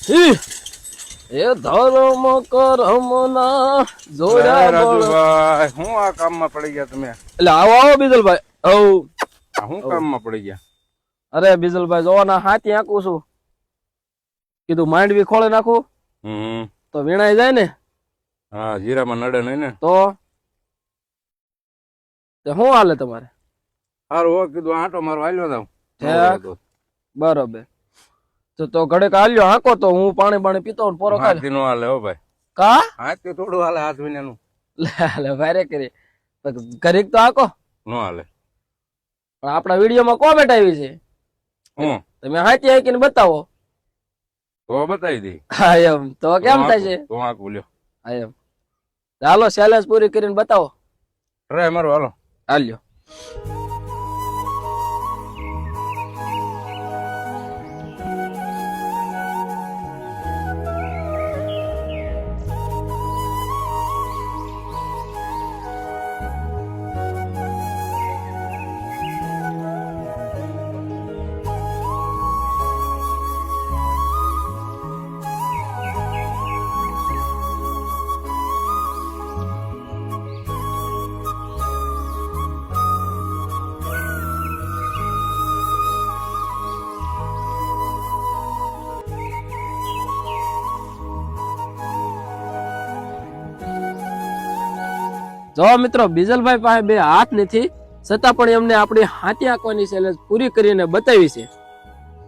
એ ધર્મ કરમના જોડા રાજુભાઈ હું આ કામમાં પડી ગયા તમે? એટલે આવો આવો બીજલભાઈ. હું કામમાં પડી ગયા? અરે બીજલભાઈ જોવા ના હાથી આંકું છું, કીધું માંડવી ખોળે નાખું તો વીણાઈ જાય ને. હા, જીરામાં નડે નહીં ને. તો શું હાલે તમારે? સારું હો, કીધું આંટો મારો હાલ્યો જાઉં. બરોબર, તો ઘડે હાલ્યો હાંકો તો હું પાણી પીતો ને પોરો ખાઈ. નો હાલે હો ભાઈ. કા હાથી થોડું હાલે, હાથ વિનાનું લે ભારે કરી ઘડીક તો હાંકો. નો હાલે. પણ આપણા વિડીયોમાં કોમેન્ટ આવી છે, તમે હાથી હાંકીને બતાવો. તો બતાવી દઈ. હા એમ તો કેમ થાય છે? તો હાંક બોલ્યો. હા એમ ચાલો ચેલેન્જ પૂરી કરીને બતાવો. ટ્રાય મારો, હાલો હાલ્યો. જો મિત્રો, બીજલભાઈ પાસે બે હાથ નથી છતાં પણ એમને આપણી હાથી આંકવાની ચેલેન્જ પૂરી કરીને બતાવી છે.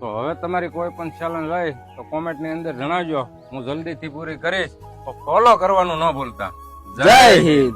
તો હવે તમારી કોઈ પણ ચેલેન્જ હોય તો કોમેન્ટ ની અંદર જણાવજો, હું જલ્દીથી પૂરી કરીશ. તો ફોલો કરવાનું ન ભૂલતા. જય હિન્દ.